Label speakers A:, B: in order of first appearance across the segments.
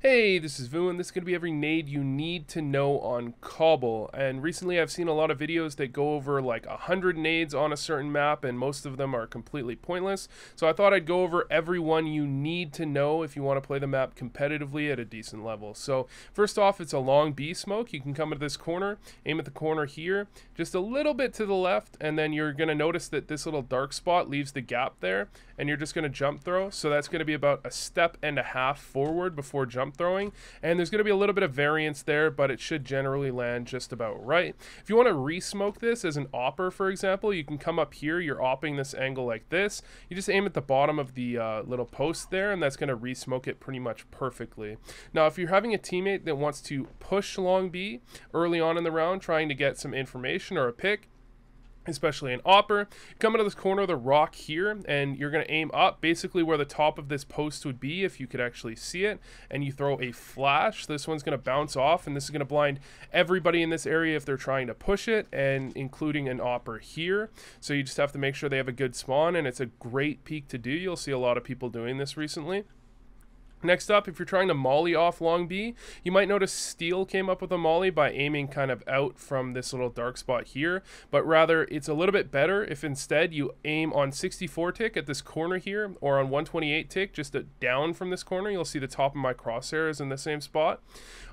A: Hey, this is Vu, and this is going to be every nade you need to know on Cbble. And recently I've seen a lot of videos that go over like 100 nades on a certain map, and most of them are completely pointless. So I thought I'd go over every one you need to know if you want to play the map competitively at a decent level. So first off, it's a long B smoke. You can come into this corner, aim at the corner here, just a little bit to the left, and then you're going to notice that this little dark spot leaves the gap there, and you're just going to jump throw. So that's going to be about a step and a half forward before jump throwing, and there's going to be a little bit of variance there, but it should generally land just about right. If you want to re-smoke this as an opper, for example, you can come up here, you're opping this angle like this, you just aim at the bottom of the little post there, and that's going to re-smoke it pretty much perfectly. Now if you're having a teammate that wants to push long B early on in the round, trying to get some information or a pick, especially an opper, come into this corner of the rock here, and you're going to aim up basically where the top of this post would be if you could actually see it, and you throw a flash. This one's going to bounce off, and this is going to blind everybody in this area if they're trying to push it, and including an opper here. So you just have to make sure they have a good spawn, and it's a great peek to do. You'll see a lot of people doing this recently. Next up, if you're trying to molly off long B, you might notice Steel came up with a molly by aiming kind of out from this little dark spot here, but rather it's a little bit better if instead you aim on 64 tick at this corner here, or on 128 tick just down from this corner. You'll see the top of my crosshair is in the same spot.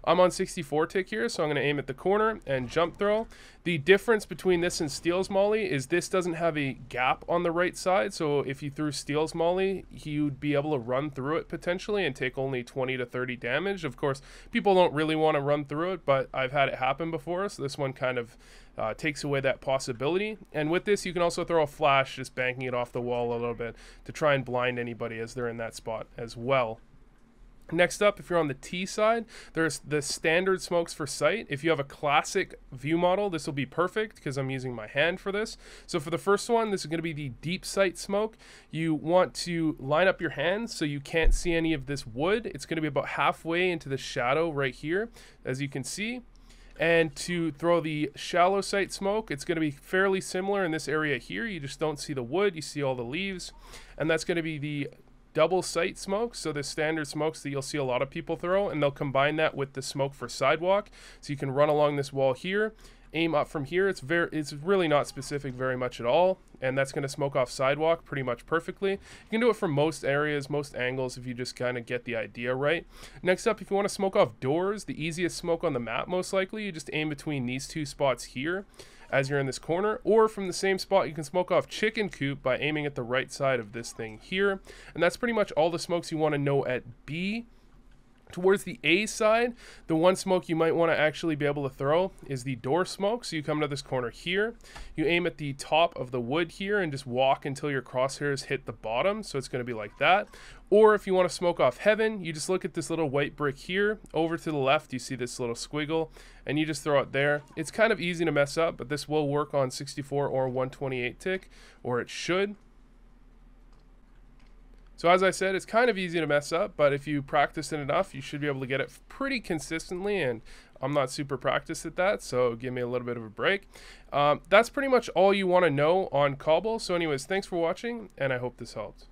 A: I'm on 64 tick here, so I'm going to aim at the corner and jump throw. The difference between this and Steel's molly is this doesn't have a gap on the right side, so if you threw Steel's molly, you'd be able to run through it potentially and take only 20 to 30 damage. Of course, people don't really want to run through it, but I've had it happen before, so this one kind of takes away that possibility. And with this, you can also throw a flash, just banking it off the wall a little bit to try and blind anybody as they're in that spot as well. Next up, if you're on the T side, there's the standard smokes for sight. If you have a classic view model, this will be perfect because I'm using my hand for this. So for the first one, this is going to be the deep sight smoke. You want to line up your hands so you can't see any of this wood. It's going to be about halfway into the shadow right here, as you can see. And to throw the shallow sight smoke, it's going to be fairly similar in this area here. You just don't see the wood, you see all the leaves. And that's going to be the double sight smoke, so the standard smokes that you'll see a lot of people throw, and they'll combine that with the smoke for sidewalk, so you can run along this wall here, aim up from here. It's really not specific very much at all, and that's going to smoke off sidewalk pretty much perfectly. You can do it from most areas, most angles, if you just kind of get the idea right. Next up, if you want to smoke off doors, the easiest smoke on the map most likely, you just aim between these two spots here as you're in this corner, or from the same spot you can smoke off chicken coop by aiming at the right side of this thing here. And that's pretty much all the smokes you want to know at B. Towards the A side, the one smoke you might want to actually be able to throw is the door smoke. So you come to this corner here, you aim at the top of the wood here and just walk until your crosshairs hit the bottom. So it's going to be like that. Or if you want to smoke off heaven, you just look at this little white brick here. Over to the left, you see this little squiggle, and you just throw it there. It's kind of easy to mess up, but this will work on 64 or 128 tick, or it should. So as I said, it's kind of easy to mess up, but if you practice it enough, you should be able to get it pretty consistently, and I'm not super practiced at that, so give me a little bit of a break. That's pretty much all you want to know on Cbble. So anyways, thanks for watching, and I hope this helped.